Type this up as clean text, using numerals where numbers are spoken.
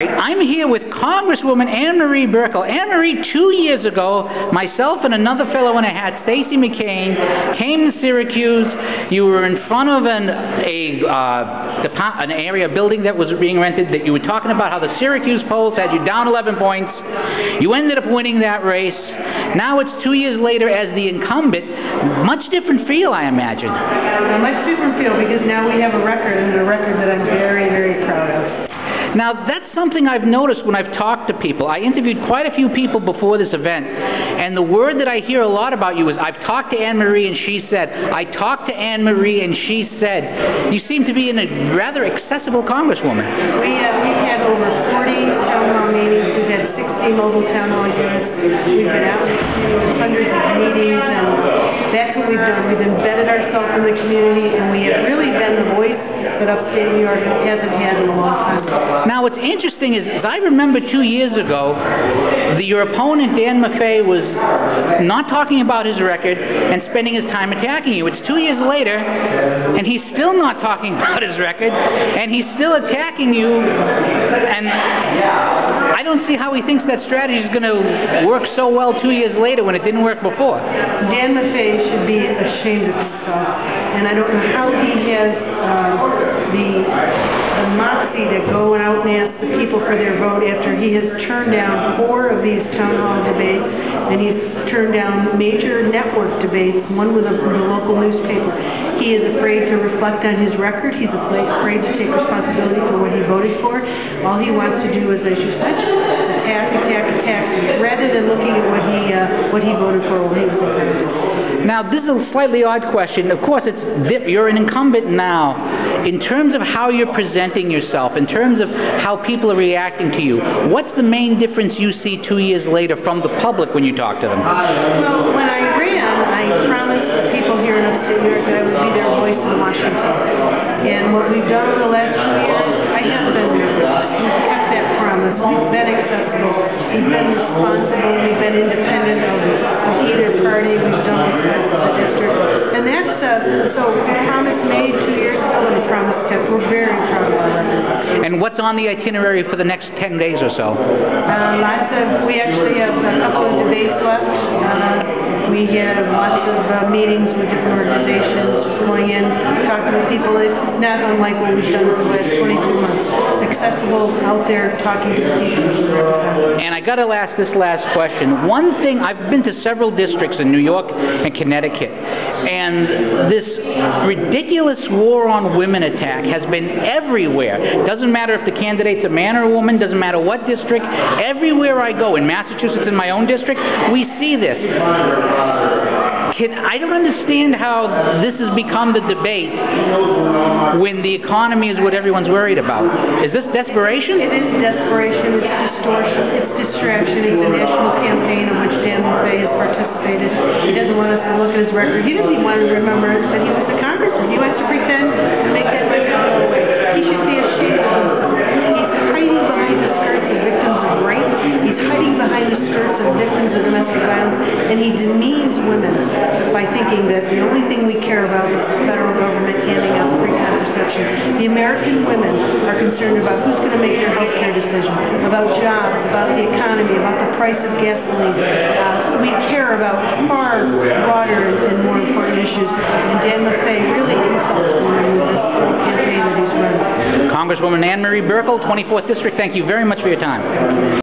I'm here with Congresswoman Ann Marie Buerkle. Ann Marie, 2 years ago, myself and another fellow in a hat, Stacey McCain, came to Syracuse. You were in front of an area building that was being rented, that you were talking about how the Syracuse polls had you down 11 points. You ended up winning that race. Now it's 2 years later as the incumbent. Much different feel, I imagine. A much different feel, because now we have a record, and a record that I'm very, very proud of. Now, that's something I've noticed when I've talked to people. I interviewed quite a few people before this event, and the word that I hear a lot about you is, I've talked to Ann Marie and she said. I talked to Ann Marie and she said. You seem to be in a rather accessible Congresswoman. We've had over 40 town hall meetings. We've had 60 mobile town hall units. We've been out in the community with hundreds of meetings, and that's what we've done. We've embedded ourselves in the community, and we have really been the voice that upstate New York hasn't had in a long time. Now, what's interesting is I remember 2 years ago, your opponent, Dan Maffei, was not talking about his record and spending his time attacking you. It's 2 years later, and he's still not talking about his record, and he's still attacking you, and I don't see how he thinks that strategy is going to work so well 2 years later when it didn't work before. Dan Maffei should be ashamed of himself, and I don't know how he has the moxie to go out and ask the people for their vote after he has turned down 4 of these town hall debates, and he's turned down major network debates, one with the local newspaper. He is afraid to reflect on his record. He's afraid to take responsibility for what he voted for. All he wants to do is, as you said, attack, rather than looking at what he voted for when he was in Congress. Now, this is a slightly odd question. Of course, you're an incumbent now. In terms of how you're presenting yourself, in terms of how people are reacting to you, what's the main difference you see 2 years later from the public when you talk to them? Well, when I ran, I promised the people here in upstate New York that I would be their voice in Washington. And what we've done over the last 2 years, I have been their voice. We've kept that promise. We've been accessible. We've been responsible. We've been independent of either party. We've done what's best for the district. And that's, so the promise made 2 years ago and the promise kept. We're very proud of it. And what's on the itinerary for the next 10 days or so? We actually have a couple of debates left. We have lots of meetings with different organizations, just going in, talking to people. It's not unlike what we've done for the last 22 months. Accessible, out there, talking to the people. And I got to ask this last question. One thing, I've been to several districts in New York and Connecticut, and this ridiculous war on women attack has been everywhere. Doesn't matter if the candidate's a man or a woman, doesn't matter what district. Everywhere I go, in Massachusetts, in my own district, we see this. I don't understand how this has become the debate when the economy is what everyone's worried about. Is this desperation? It is desperation, it's distortion, it's distraction. It's a national campaign in which Dan Maffei has participated. He doesn't want us to look at his record. He doesn't even want to remember that he was a congressman. He wants to pretend to make that record go away. He should be ashamed of himself. He's hiding behind the skirts of victims of rape. He's hiding behind the skirts of victims of domestic violence, and he demeans women by thinking that the only thing we care about is the federal government handing out free contraception. The American women are concerned about who's going to make their health care decision, about jobs, about the economy, about the price of gasoline. We care about far broader and more important issues, and Dan Maffei really insults women with this campaign that he's running. Congresswoman Ann Marie Buerkle, 24th District, thank you very much for your time.